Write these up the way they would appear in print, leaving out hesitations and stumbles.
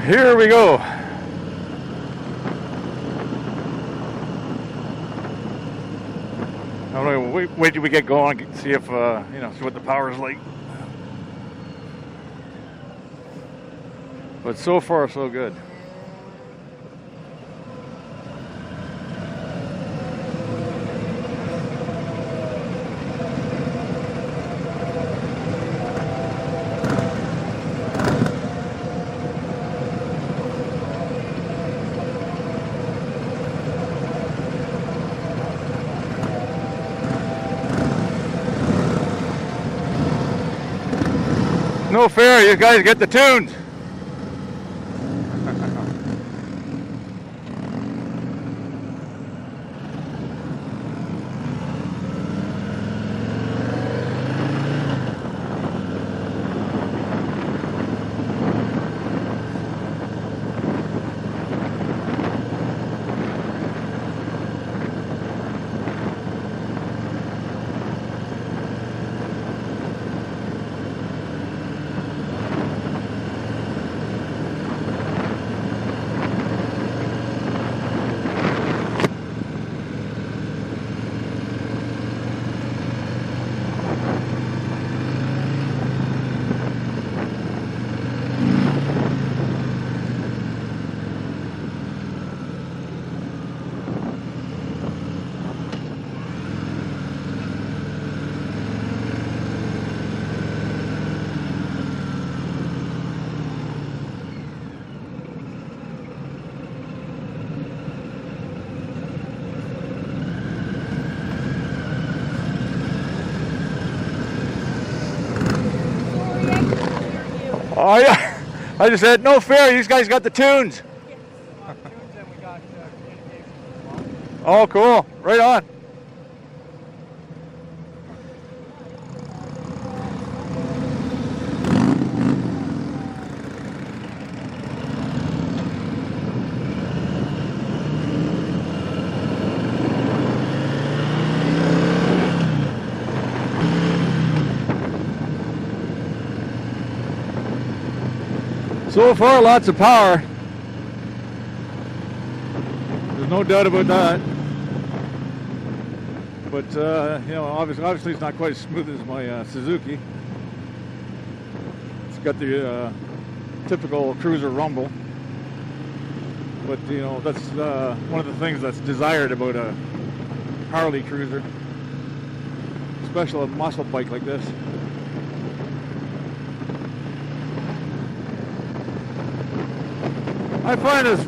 Here we go. I'm gonna wait till we get going, see if see what the power's like. But so far, so good. No fair, you guys get the tunes. Oh yeah, I just said no fair. These guys got the tunes. Oh, cool. Right on. So far, lots of power. There's no doubt about that. But obviously it's not quite as smooth as my Suzuki. It's got the typical cruiser rumble. But that's one of the things that's desired about a Harley cruiser, especially a muscle bike like this. I find this,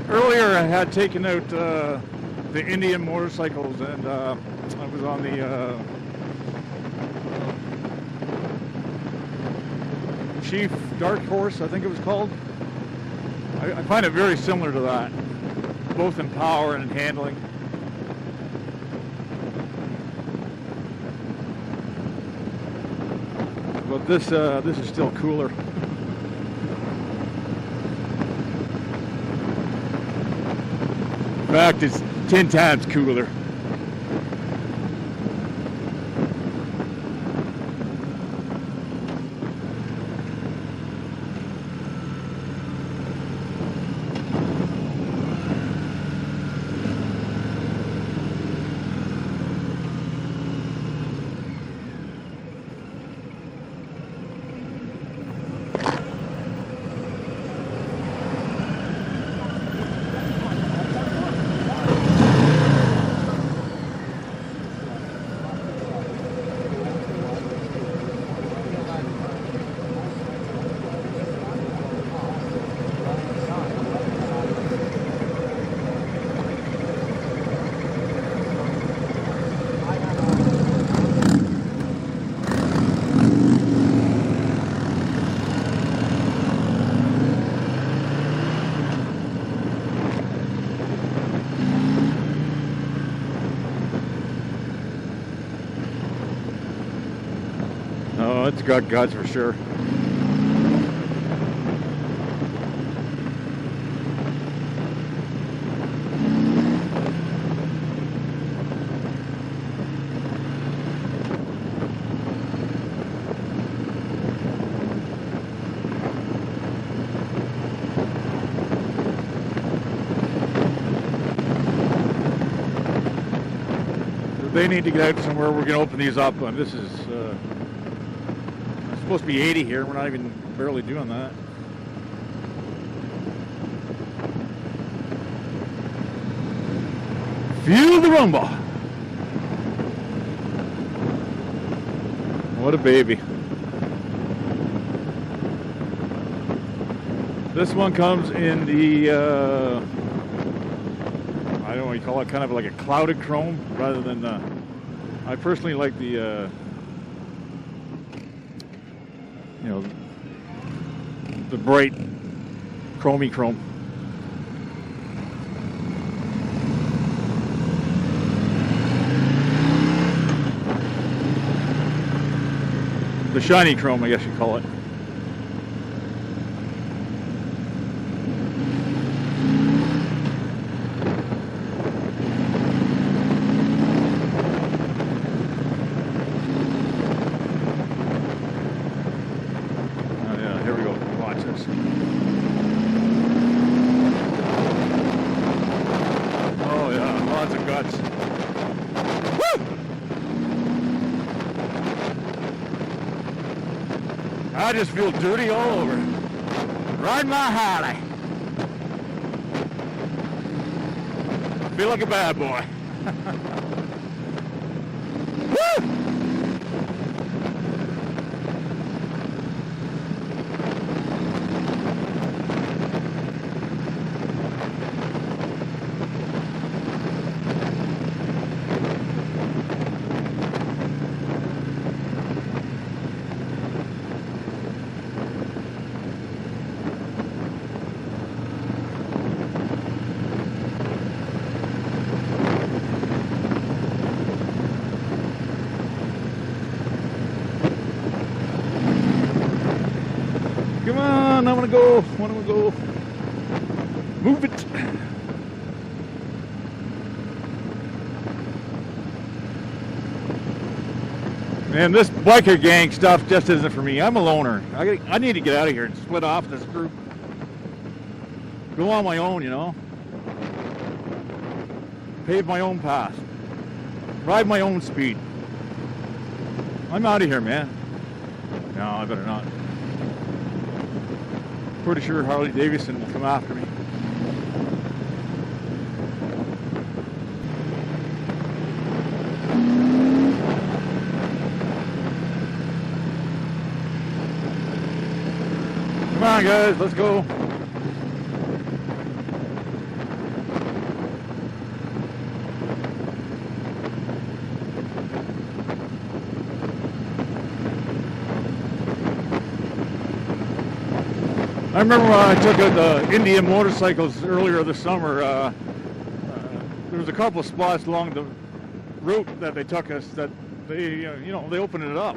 earlier I had taken out the Indian motorcycles, and I was on the Chief Dark Horse, I think it was called. I find it very similar to that, both in power and in handling. But this is still cooler. In fact, it's 10 times cooler. Oh, it's got guts for sure. They need to get out somewhere. We're going to open these up. And this is it's supposed to be 80 here. We're not even barely doing that. Feel the rumble. What a baby. This one comes in the, I don't know what you call it, kind of like a clouded chrome rather than, I personally like the, you know, the bright chromy chrome. The shiny chrome, I guess you call it. I just feel dirty all over. Ride my Harley. I feel like a bad boy. Woo! Come on, I want to go. Move it. Man, this biker gang stuff just isn't for me. I'm a loner. I need to get out of here and split off this group. Go on my own, you know. Pave my own path. Ride my own speed. I'm out of here, man. No, I better not. Pretty sure Harley Davidson will come after me. Come on, guys, let's go. I remember when I took out the Indian motorcycles earlier this summer, there was a couple of spots along the route that they took us that they, you know, they opened it up.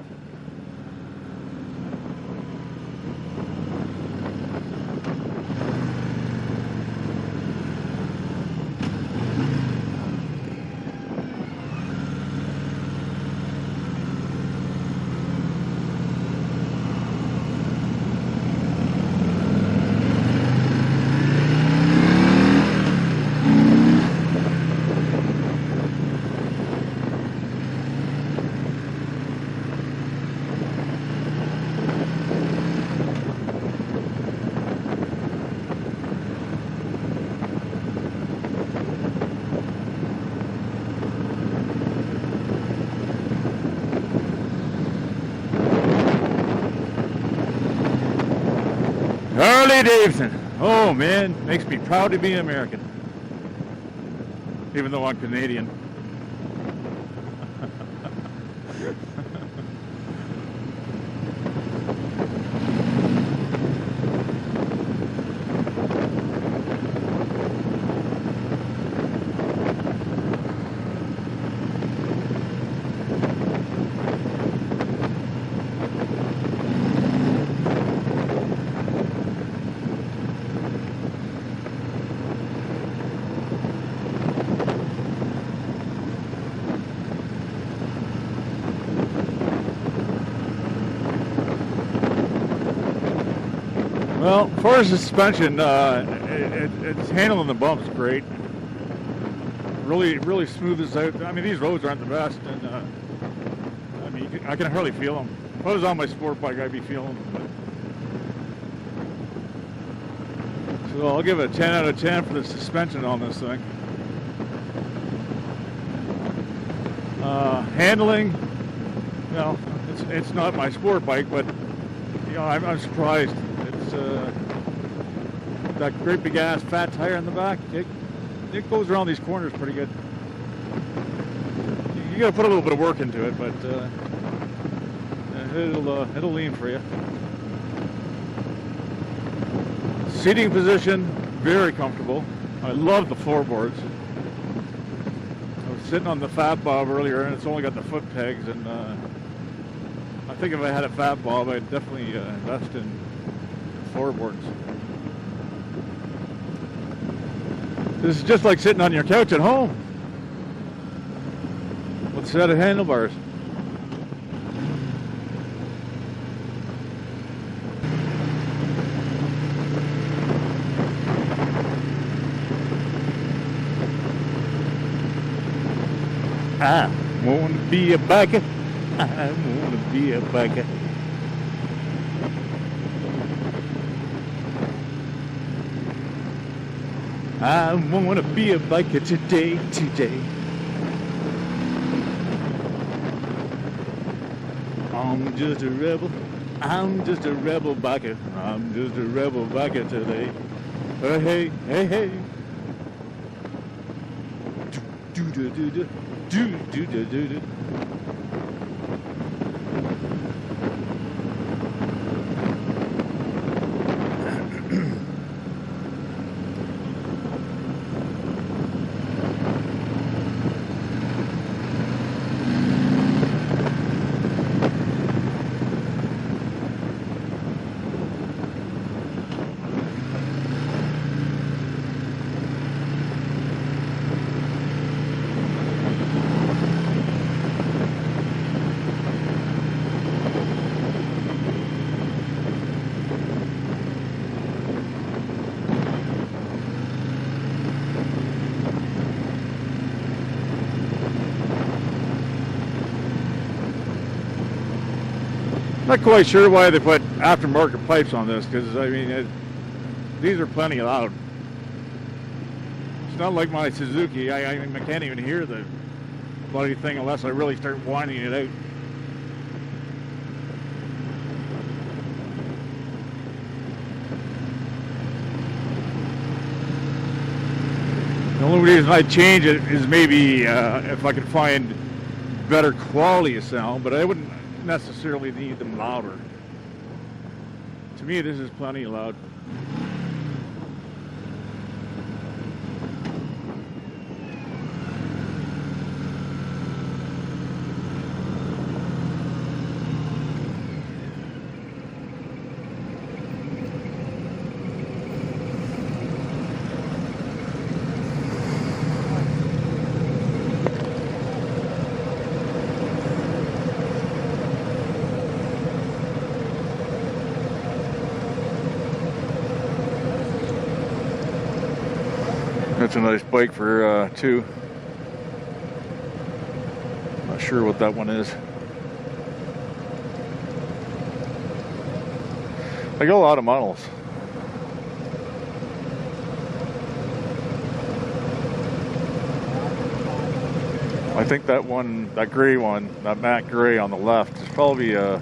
Harley Davidson. Oh man, makes me proud to be an American. Even though I'm Canadian. Well, for suspension, it's handling the bumps great. really smoothes out. I mean, these roads aren't the best, and I mean, I can hardly feel them. If I was on my sport bike, I'd be feeling them. But... So I'll give it a 10 out of 10 for the suspension on this thing. Handling, you know, it's not my sport bike, but you know, I'm surprised. It's that great big ass fat tire in the back. It goes around these corners pretty good. You got to put a little bit of work into it, but it'll lean for you. Seating position, very comfortable. I love the floorboards. I was sitting on the Fat Bob earlier, and it's only got the foot pegs, and I think if I had a Fat Bob, I'd definitely invest in floorboards. This is just like sitting on your couch at home with a set of handlebars. I want to be a biker. I want to be a biker. I want to be a biker today. I'm just a rebel. I'm just a rebel biker. I'm just a rebel biker today. Hey, hey, hey. Do do do do do do do do do. Not quite sure why they put aftermarket pipes on this, because I mean, these are plenty loud. It's not like my Suzuki. I can't even hear the bloody thing unless I really start whining it out. The only reason I'd change it is maybe if I could find better quality of sound, but I wouldn't necessarily need them louder. To me, this is plenty loud. That's a nice bike for two. Not sure what that one is. I got a lot of models. I think that one, that gray one, that matte gray on the left, is probably a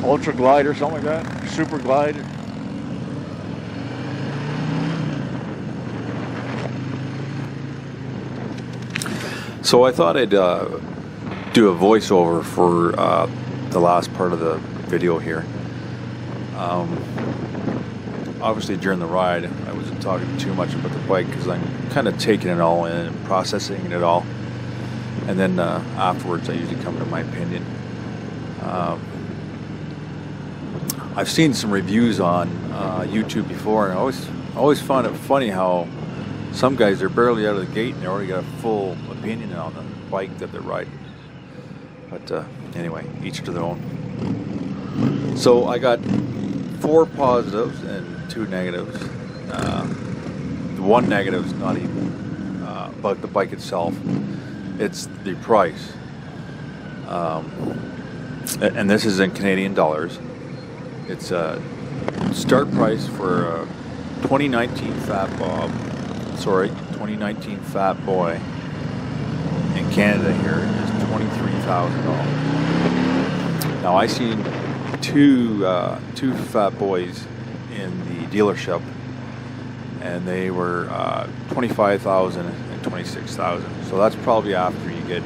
Ultra Glide or something like that. Super Glide. So I thought I'd do a voiceover for the last part of the video here. Obviously during the ride I wasn't talking too much about the bike because I'm kind of taking it all in and processing it all, and then afterwards I usually come to my opinion. I've seen some reviews on YouTube before, and I always found it funny how some guys are barely out of the gate and they already got a full opinion on the bike that they're riding. But anyway, each to their own. So I got 4 positives and 2 negatives. one negative is not even about the bike itself. It's the price. And this is in Canadian dollars. It's a start price for a 2019 2019 Fat Boy in Canada here is $23,000. Now I seen two Fat Boys in the dealership, and they were $25,000 and $26,000. So that's probably after you get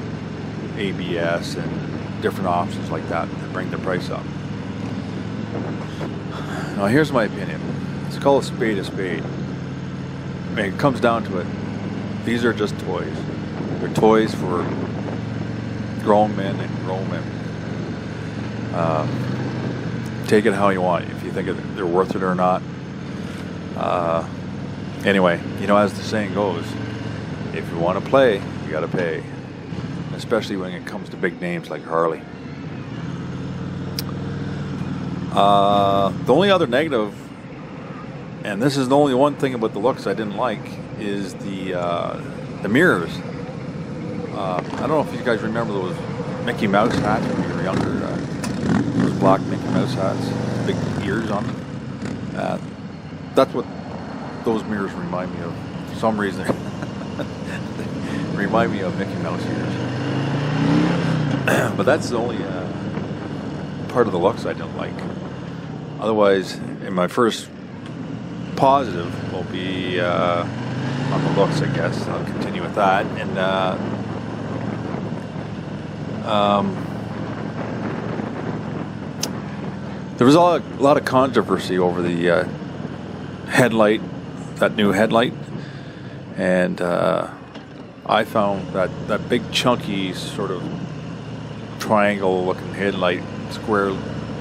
ABS and different options like that that bring the price up. Now here's my opinion. Let's call a spade a spade. I mean, it comes down to it. These are just toys. They're toys for grown men and grown women. Take it how you want. If you think they're worth it or not. Anyway, as the saying goes, if you want to play, you got to pay. Especially when it comes to big names like Harley. The only other negative, and this is the only one thing about the looks I didn't like, is the mirrors. I don't know if you guys remember those Mickey Mouse hats when you were younger. Those black Mickey Mouse hats, big ears on them. That's what those mirrors remind me of. For some reason, they remind me of Mickey Mouse ears. But that's the only part of the looks I didn't like. Otherwise, in my first positive will be on the looks, I guess. I'll continue with that. And there was a lot of controversy over the headlight, that new headlight. And I found that big chunky sort of triangle looking headlight, square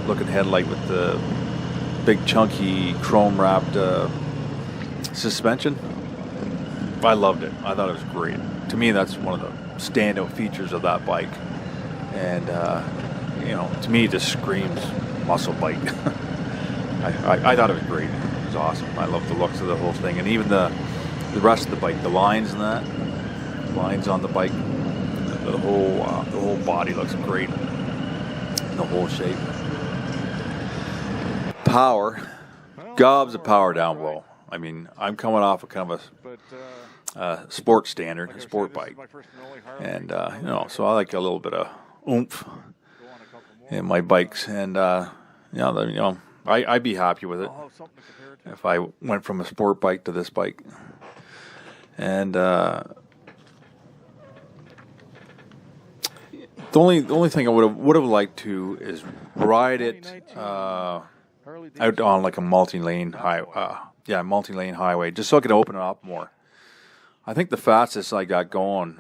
looking headlight with the big chunky chrome wrapped suspension. I loved it. I thought it was great. To me, that's one of the standout features of that bike. And to me, it just screams muscle bike. I thought it was great. It was awesome. I love the looks of the whole thing, and even the rest of the bike, the lines and that, lines on the bike, the whole body looks great. The whole shape. Power, gobs of power down below. I mean, I'm coming off of kind of a sport standard, a sport bike, and so I like a little bit of oomph in my bikes, and I'd be happy with it if I went from a sport bike to this bike. And the only thing I would have liked to is ride it out on like a multi-lane highway, just so I could open it up more. I think the fastest I got going,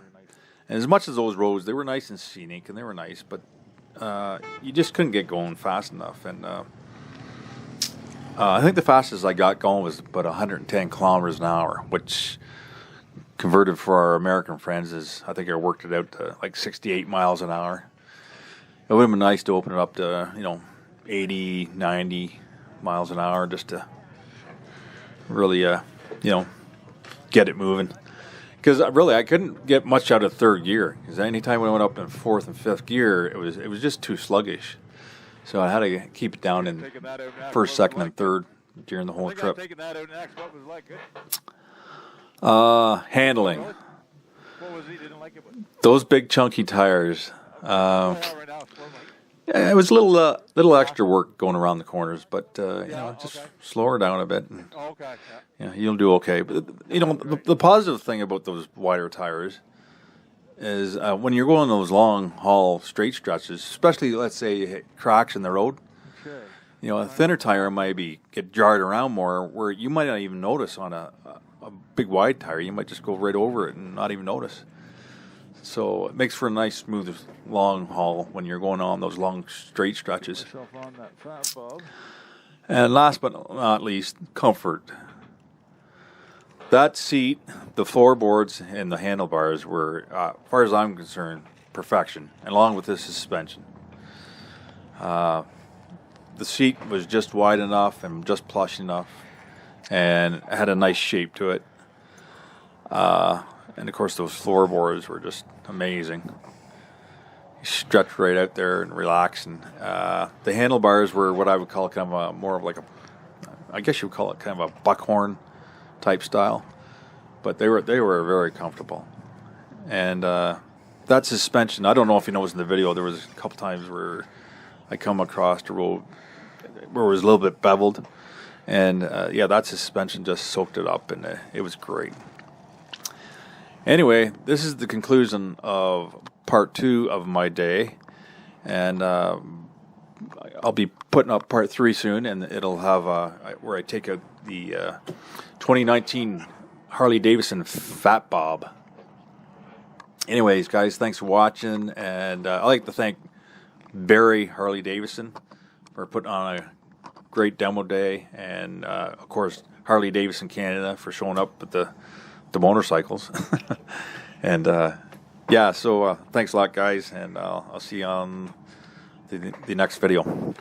and as much as those roads, they were nice and scenic and they were nice, but you just couldn't get going fast enough. And I think the fastest I got going was about 110 kilometers an hour, which converted for our American friends is, I think I worked it out to like 68 miles an hour. It would have been nice to open it up to 80, 90 miles an hour, just to really get it moving. Because really, I couldn't get much out of third gear. Because anytime when I went up in fourth and fifth gear, it was just too sluggish. So I had to keep it down in first, second, and third during the whole trip. Handling. Those big chunky tires. It was a little extra work going around the corners, but just slow her down a bit, and you'll do okay. But the positive thing about those wider tires is when you're going those long haul straight stretches, especially let's say you hit cracks in the road. A thinner tire might get jarred around more, where you might not even notice on a big wide tire. You might just go right over it and not even notice. So it makes for a nice, smooth, long haul when you're going on those long straight stretches. And last but not least, comfort. That seat, the floorboards, and the handlebars were, as far as I'm concerned, perfection, along with the suspension. The seat was just wide enough and just plush enough, and had a nice shape to it. And of course, those floorboards were just amazing. You stretch right out there and relax. And the handlebars were what I would call kind of more of like I guess you would call it kind of a buckhorn type style. But they were very comfortable. And that suspension, I don't know if you noticed in the video, there was a couple times where I come across the road where it was a little bit beveled. And that suspension just soaked it up, and it was great. Anyway, this is the conclusion of part 2 of my day. And I'll be putting up part 3 soon, and it'll have where I take out the 2019 Harley Davidson Fat Bob. Anyways, guys, thanks for watching, and I'd like to thank Barry Harley Davidson for putting on a great demo day, and of course Harley Davidson Canada for showing up at the motorcycles. And so thanks a lot, guys, and I'll see you on the next video.